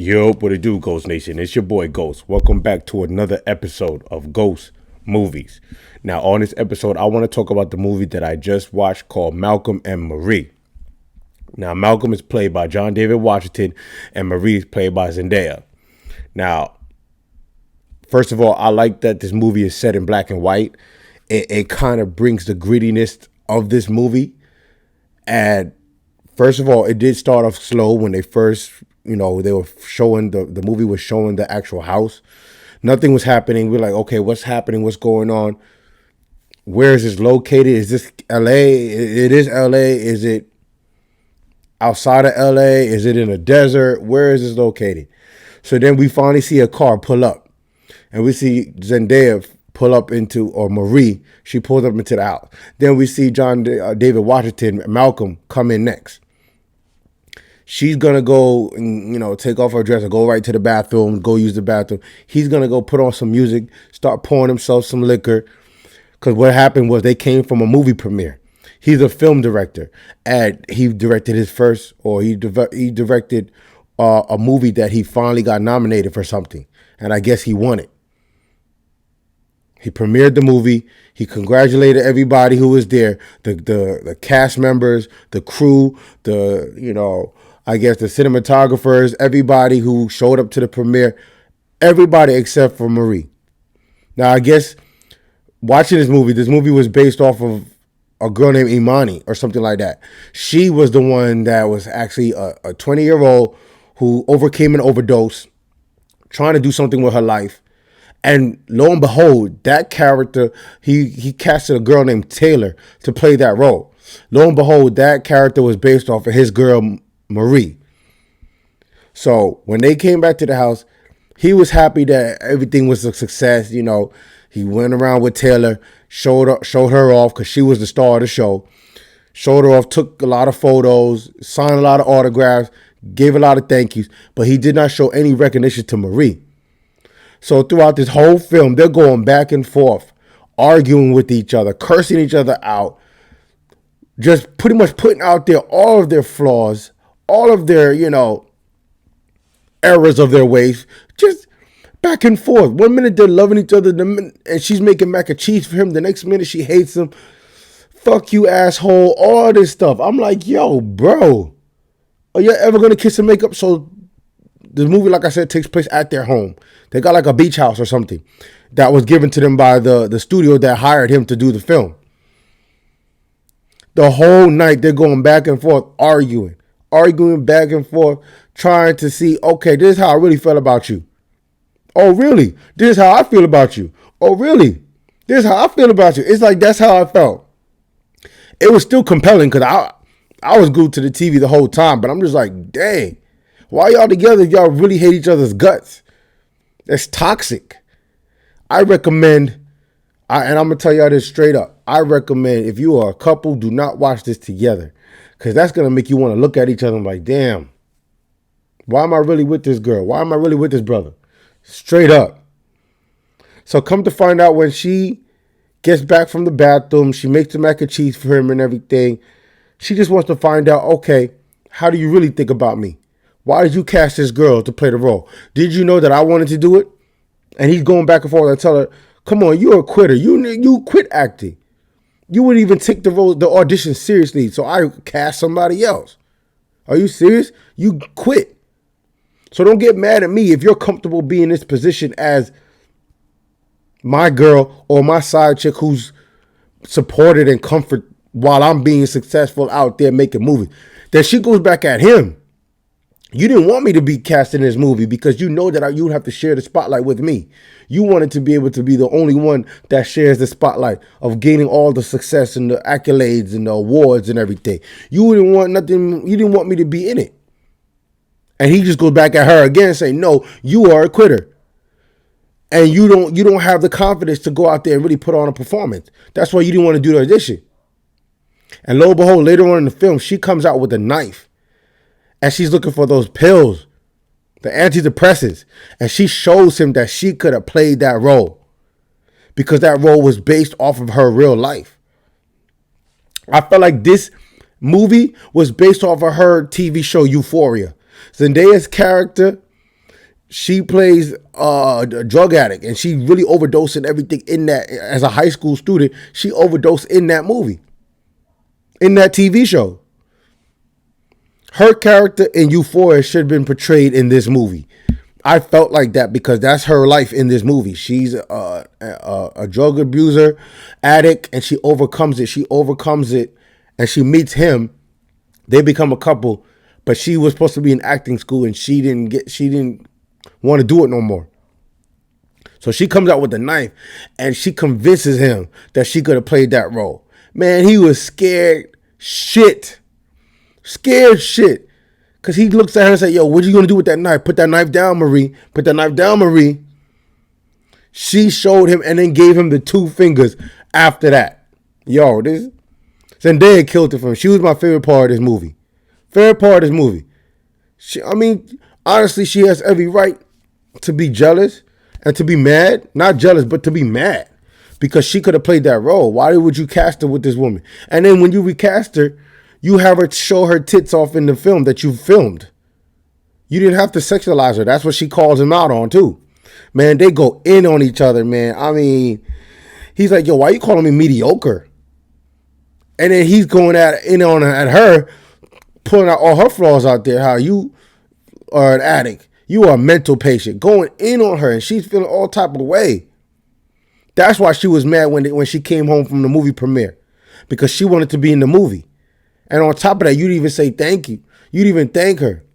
Yo, what it do, Ghost Nation? It's your boy Ghost. Welcome back to another episode of Ghost Movies. Now, on this episode, I want to talk about the movie that I just watched called Malcolm and Marie. Now, Malcolm is played by John David Washington and Marie is played by Zendaya. Now, first of all, I like that this movie is set in black and white. It kind of brings the grittiness of this movie. And first of all, it did start off slow when they first, they were showing the movie was showing the actual house. Nothing was happening. We're like, okay, what's happening? What's going on? Where is this located? Is this LA? It is LA. Is it outside of LA? Is it in a desert? Where is this located? So then we finally see a car pull up, and we see Zendaya pull up into, or Marie, she pulls up into the house. Then we see John David Washington, Malcolm, come in next. She's going to go and, take off her dress and go right to the bathroom, go use the bathroom. He's going to go put on some music, start pouring himself some liquor. Because what happened was they came from a movie premiere. He's a film director, and he directed his first, or he directed a movie that he finally got nominated for something. And I guess he won it. He premiered the movie. He congratulated everybody who was there, the cast members, the crew, I guess the cinematographers, everybody who showed up to the premiere, everybody except for Marie. Now, I guess watching this movie was based off of a girl named Imani or something like that. She was the one that was actually a 20-year-old who overcame an overdose, trying to do something with her life. And lo and behold, that character, he casted a girl named Taylor to play that role. Lo and behold, that character was based off of his girl, Marie. So when they came back to the house, he was happy that everything was a success. He went around with Taylor, showed her off because she was the star of the show. Showed her off, took a lot of photos, signed a lot of autographs, gave a lot of thank yous, but he did not show any recognition to Marie. So throughout this whole film, they're going back and forth, arguing with each other, cursing each other out, just pretty much putting out there all of their flaws, all of their, errors of their ways, just back and forth. One minute they're loving each other, and she's making mac and cheese for him. The next minute she hates him. Fuck you, asshole. All this stuff. I'm like, yo, bro, are you ever going to kiss and make up? So the movie, like I said, takes place at their home. They got like a beach house or something that was given to them by the studio that hired him to do the film. The whole night they're going back and forth, arguing back and forth, trying to see, okay, this is how I really felt about you. Oh, really? This is how I feel about you. Oh, really? This is how I feel about you. It's like, that's how I felt. It was still compelling because I was glued to the TV the whole time, but I'm just like, dang, why y'all together if y'all really hate each other's guts? That's toxic. I recommend, and I'm going to tell y'all this straight up, I recommend if you are a couple, do not watch this together because that's going to make you want to look at each other and like, damn, why am I really with this girl? Why am I really with this brother? Straight up. So come to find out, when she gets back from the bathroom, she makes the mac and cheese for him and everything. She just wants to find out, okay, how do you really think about me? Why did you cast this girl to play the role? Did you know that I wanted to do it? And he's going back and forth. I tell her, come on, you're a quitter. You quit acting. You wouldn't even take the audition seriously. So I cast somebody else. Are you serious? You quit. So don't get mad at me if you're comfortable being in this position as my girl or my side chick who's supported and comfort while I'm being successful out there making movies. Then she goes back at him. You didn't want me to be cast in this movie because you know that you would have to share the spotlight with me. You wanted to be able to be the only one that shares the spotlight of gaining all the success and the accolades and the awards and everything. You didn't want nothing. You didn't want me to be in it. And he just goes back at her again and say, no, you are a quitter. And you don't have the confidence to go out there and really put on a performance. That's why you didn't want to do the audition. And lo and behold, later on in the film, she comes out with a knife. And she's looking for those pills, the antidepressants. And she shows him that she could have played that role because that role was based off of her real life. I felt like this movie was based off of her TV show Euphoria. Zendaya's character She plays a drug addict, and she really overdosed and everything in that. As a high school student, she overdosed in that movie, in that TV show. Her character in Euphoria should have been portrayed in this movie. I felt like that because that's her life in this movie. She's a drug abuser, addict, and she overcomes it. She overcomes it, and she meets him. They become a couple, but she was supposed to be in acting school, and she didn't want to do it no more. So she comes out with a knife, and she convinces him that she could have played that role. Man, he was scared shit. Scared shit. Because he looks at her and says, yo, what are you going to do with that knife? Put that knife down, Marie. Put that knife down, Marie. She showed him and then gave him the 2 fingers after that. Yo, this Zendaya killed it for him. She was my favorite part of this movie. Favorite part of this movie. Honestly, she has every right to be jealous and to be mad. Not jealous, but to be mad. Because she could have played that role. Why would you cast her with this woman? And then when you recast her, you have her show her tits off in the film that you filmed. You didn't have to sexualize her. That's what she calls him out on too. Man, they go in on each other, man. I mean, he's like, yo, why you calling me mediocre? And then he's going in on at her, pulling out all her flaws out there. How you are an addict. You are a mental patient. Going in on her, and she's feeling all type of way. That's why she was mad when she came home from the movie premiere. Because she wanted to be in the movie. And on top of that, you didn't even say thank you. You didn't even thank her.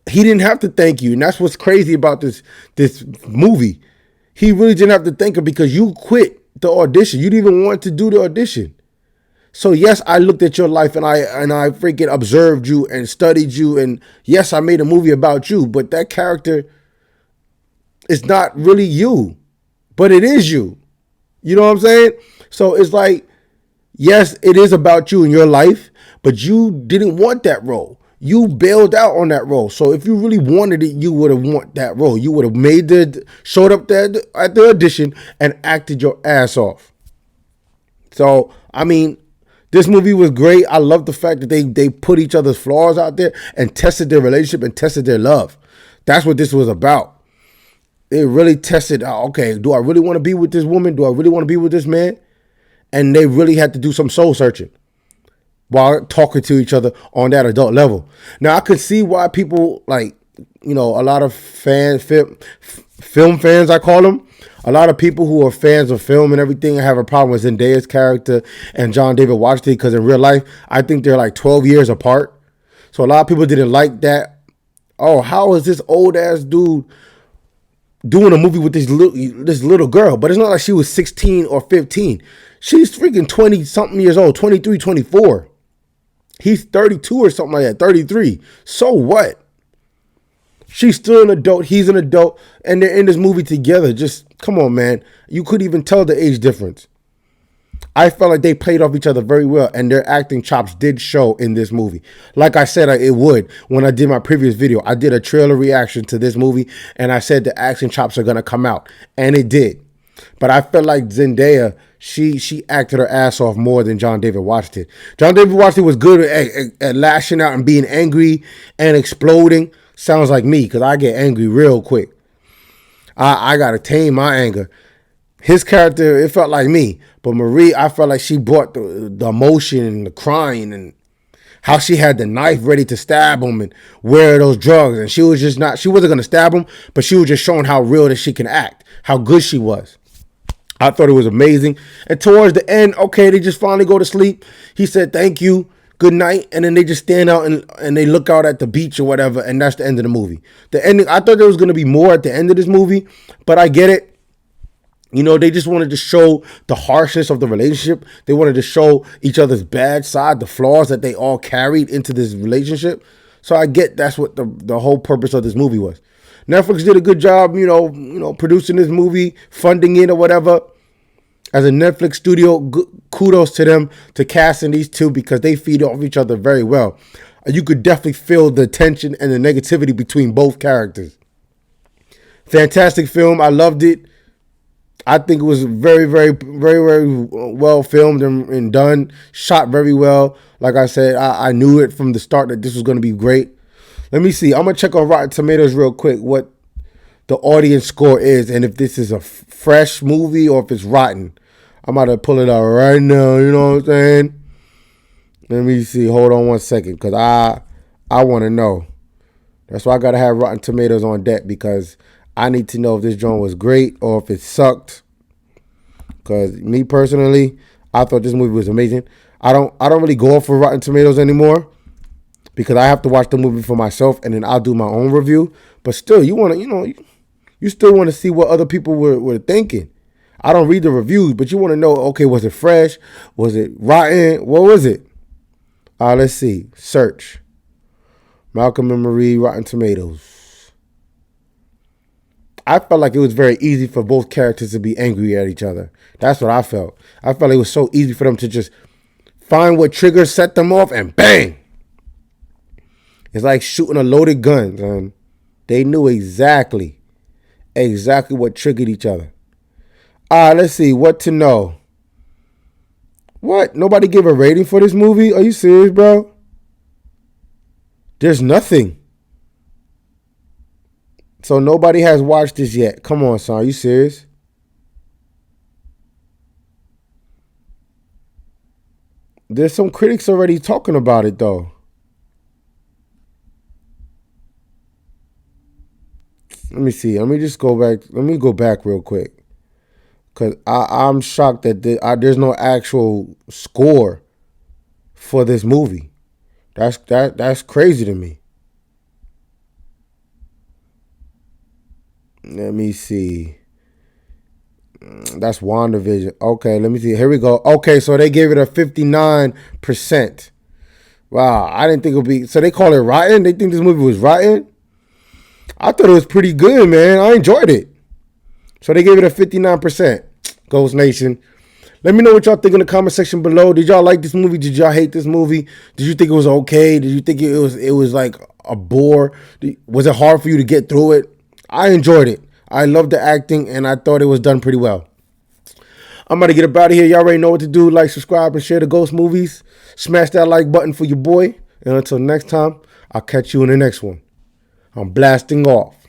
He didn't have to thank you. And that's what's crazy about this movie. He really didn't have to thank her because you quit the audition. You didn't even want to do the audition. So yes, I looked at your life and I freaking observed you and studied you. And yes, I made a movie about you. But that character is not really you. But it is you. You know what I'm saying? So it's like, yes, it is about you and your life, but you didn't want that role. You bailed out on that role. So if you really wanted it, you would have want that role. You would have showed up there at the audition and acted your ass off. So, I mean, this movie was great. I love the fact that they put each other's flaws out there and tested their relationship and tested their love. That's what this was about. They really tested out, okay, do I really want to be with this woman? Do I really want to be with this man? And they really had to do some soul searching while talking to each other on that adult level. Now, I could see why people like, a lot of film fans, I call them. A lot of people who are fans of film and everything have a problem with Zendaya's character and John David Washington because in real life, I think they're like 12 years apart. So a lot of people didn't like that. Oh, how is this old ass dude doing a movie with this little girl? But it's not like she was 16 or 15. She's freaking 20-something years old, 23, 24. He's 32 or something like that, 33. So what? She's still an adult. He's an adult. And they're in this movie together. Just, come on, man. You could even tell the age difference. I felt like they played off each other very well. And their acting chops did show in this movie. Like I said, it would. When I did my previous video, I did a trailer reaction to this movie. And I said the acting chops are going to come out. And it did. But I felt like Zendaya, she acted her ass off more than John David Washington. John David Washington was good at lashing out and being angry and exploding. Sounds like me because I get angry real quick. I got to tame my anger. His character, it felt like me. But Marie, I felt like she brought the emotion and the crying and how she had the knife ready to stab him and wear those drugs. And she wasn't going to stab him, but she was just showing how real that she can act, how good she was. I thought it was amazing. And towards the end, okay, they just finally go to sleep. He said, thank you, good night. And then they just stand out and they look out at the beach or whatever. And that's the end of the movie. The ending, I thought there was going to be more at the end of this movie, but I get it. They just wanted to show the harshness of the relationship. They wanted to show each other's bad side, the flaws that they all carried into this relationship. So I get that's what the whole purpose of this movie was. Netflix did a good job, producing this movie, funding it or whatever. As a Netflix studio, kudos to them to casting these two because they feed off each other very well. You could definitely feel the tension and the negativity between both characters. Fantastic film. I loved it. I think it was very, very, very, very well filmed and done. Shot very well. Like I said, I knew it from the start that this was going to be great. Let me see. I'm gonna check on Rotten Tomatoes real quick what the audience score is, and if this is a fresh movie or if it's rotten. I'm about to pull it out right now. You know what I'm saying? Let me see. Hold on one second, because I want to know. That's why I gotta have Rotten Tomatoes on deck, because I need to know if this joint was great or if it sucked. Because me personally, I thought this movie was amazing. I don't really go off for Rotten Tomatoes anymore, because I have to watch the movie for myself and then I'll do my own review. But still, you still want to see what other people were thinking. I don't read the reviews, but you want to know, okay, was it fresh? Was it rotten? What was it? Let's see. Search. Malcolm and Marie, Rotten Tomatoes. I felt like it was very easy for both characters to be angry at each other. That's what I felt. I felt it was so easy for them to just find what triggers set them off and bang. It's like shooting a loaded gun, son. They knew exactly what triggered each other. Let's see. What to know? What? Nobody gave a rating for this movie? Are you serious, bro? There's nothing. So nobody has watched this yet. Come on, son. Are you serious? There's some critics already talking about it, though. Let me see. Let me just go back. Let me go back real quick. Because I'm shocked that there's no actual score for this movie. That's crazy to me. Let me see. That's WandaVision. Okay, let me see. Here we go. Okay, so they gave it a 59%. Wow, I didn't think it would be. So they call it rotten? They think this movie was rotten? I thought it was pretty good, man. I enjoyed it. So they gave it a 59%. Ghost Nation. Let me know what y'all think in the comment section below. Did y'all like this movie? Did y'all hate this movie? Did you think it was okay? Did you think it was like a bore? Was it hard for you to get through it? I enjoyed it. I loved the acting, and I thought it was done pretty well. I'm about to get up out of here. Y'all already know what to do. Like, subscribe, and share the Ghost movies. Smash that like button for your boy. And until next time, I'll catch you in the next one. I'm blasting off.